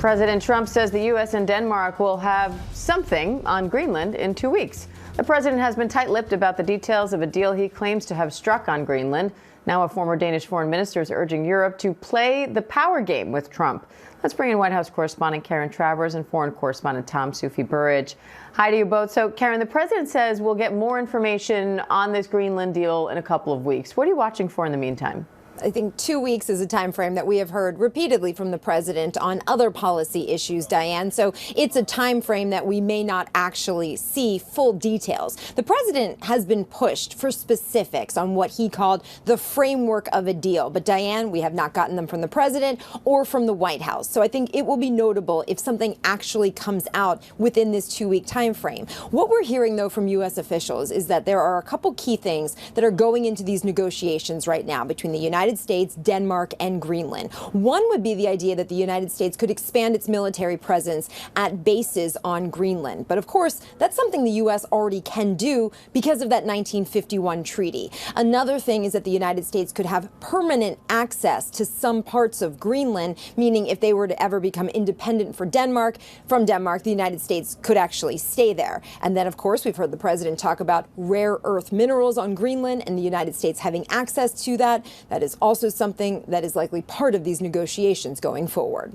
President Trump says the U.S. and Denmark will have something on Greenland in 2 weeks. The president has been tight-lipped about the details of a deal he claims to have struck on Greenland. Now a former Danish foreign minister is urging Europe to play the power game with Trump. Let's bring in White House correspondent Karen Travers and foreign correspondent Soufi Burridge. Hi to you both. So, Karen, the president says we'll get more information on this Greenland deal in a couple of weeks. What are you watching for in the meantime? I think 2 weeks is a time frame that we have heard repeatedly from the president on other policy issues, Diane. So it's a time frame that we may not actually see full details. The president has been pushed for specifics on what he called the framework of a deal. But, Diane, we have not gotten them from the president or from the White House. So I think it will be notable if something actually comes out within this 2 week time frame. What we're hearing, though, from U.S. officials is that there are a couple key things that are going into these negotiations right now between the United States, Denmark, and Greenland. One would be the idea that the United States could expand its military presence at bases on Greenland. But of course, that's something the U.S. already can do because of that 1951 treaty. Another thing is that the United States could have permanent access to some parts of Greenland, meaning if they were to ever become independent from Denmark, the United States could actually stay there. And then, of course, we've heard the president talk about rare earth minerals on Greenland and the United States having access to that. That is also something that is likely part of these negotiations going forward.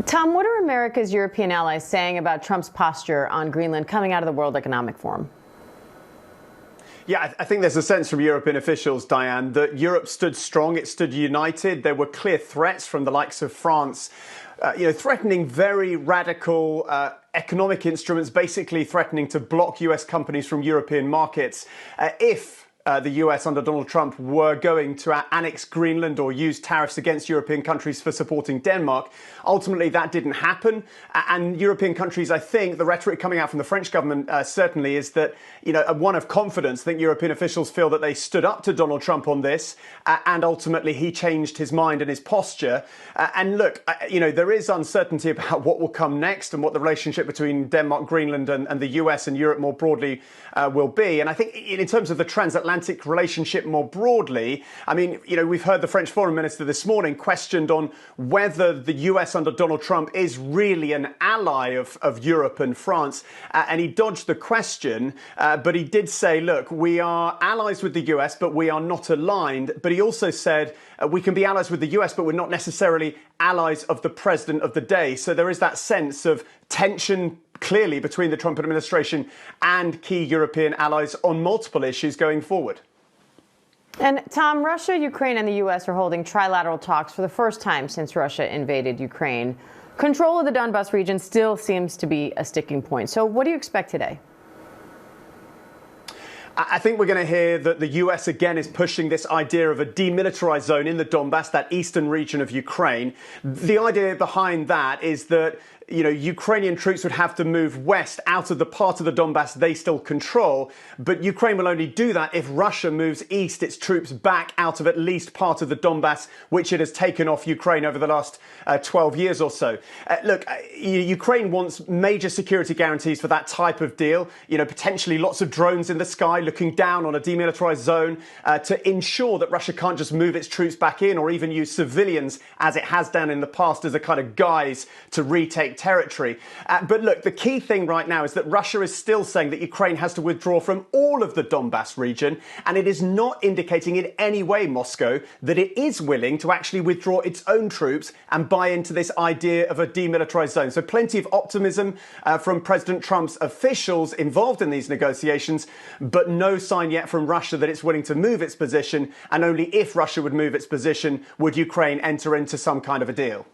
Tom, what are America's European allies saying about Trump's posture on Greenland coming out of the World Economic Forum? Yeah, I think there's a sense from European officials, Diane, that Europe stood strong, it stood united. There were clear threats from the likes of France, threatening very radical economic instruments, basically threatening to block US companies from European markets if the US under Donald Trump were going to annex Greenland or use tariffs against European countries for supporting Denmark. Ultimately, that didn't happen. And European countries, I think, the rhetoric coming out from the French government certainly is that, one of confidence. I think European officials feel that they stood up to Donald Trump on this and ultimately he changed his mind and his posture. And look, there is uncertainty about what will come next and what the relationship between Denmark, Greenland and the US and Europe more broadly will be. And I think in terms of the transatlantic relationship more broadly, we've heard the French foreign minister this morning questioned on whether the US under Donald Trump is really an ally of Europe and France. And he dodged the question, but he did say, look, we are allies with the US, but we are not aligned. But he also said we can be allies with the US, but we're not necessarily allies of the president of the day. So there is that sense of tension clearly between the Trump administration and key European allies on multiple issues going forward. And Tom, Russia, Ukraine, and the U.S. are holding trilateral talks for the first time since Russia invaded Ukraine. Control of the Donbas region still seems to be a sticking point. So what do you expect today? I think we're going to hear that the US again is pushing this idea of a demilitarized zone in the Donbas, that eastern region of Ukraine. The idea behind that is that Ukrainian troops would have to move west out of the part of the Donbas they still control. But Ukraine will only do that if Russia moves east its troops back out of at least part of the Donbas, which it has taken off Ukraine over the last 12 years or so. Ukraine wants major security guarantees for that type of deal. Potentially lots of drones in the sky looking down on a demilitarized zone to ensure that Russia can't just move its troops back in or even use civilians, as it has done in the past, as a kind of guise to retake territory. But look, the key thing right now is that Russia is still saying that Ukraine has to withdraw from all of the Donbas region, and it is not indicating in any way, Moscow, that it is willing to actually withdraw its own troops and buy into this idea of a demilitarized zone. So plenty of optimism from President Trump's officials involved in these negotiations, but no sign yet from Russia that it's willing to move its position, and only if Russia would move its position would Ukraine enter into some kind of a deal.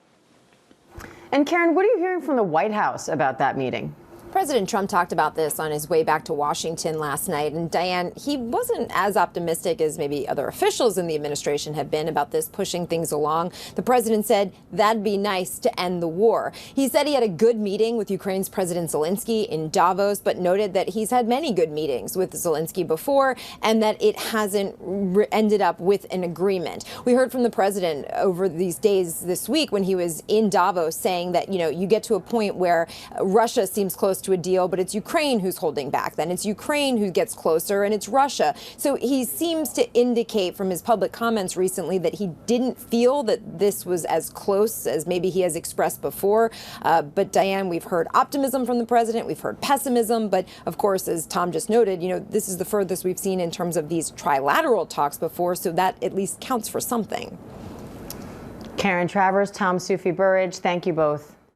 And Karen, what are you hearing from the White House about that meeting? President Trump talked about this on his way back to Washington last night. And Diane, he wasn't as optimistic as maybe other officials in the administration have been about this pushing things along. The president said that'd be nice to end the war. He said he had a good meeting with Ukraine's President Zelensky in Davos, but noted that he's had many good meetings with Zelensky before and that it hasn't ended up with an agreement. We heard from the president over these days this week when he was in Davos saying that, you get to a point where Russia seems close close to a deal, but it's Ukraine who's holding back. Then it's Ukraine who gets closer, and it's Russia. So he seems to indicate from his public comments recently that he didn't feel that this was as close as maybe he has expressed before. But Diane, we've heard optimism from the president. We've heard pessimism. But of course, as Tom just noted, this is the furthest we've seen in terms of these trilateral talks before. So that at least counts for something. Karen Travers, Tom Soufi, Burridge, thank you both.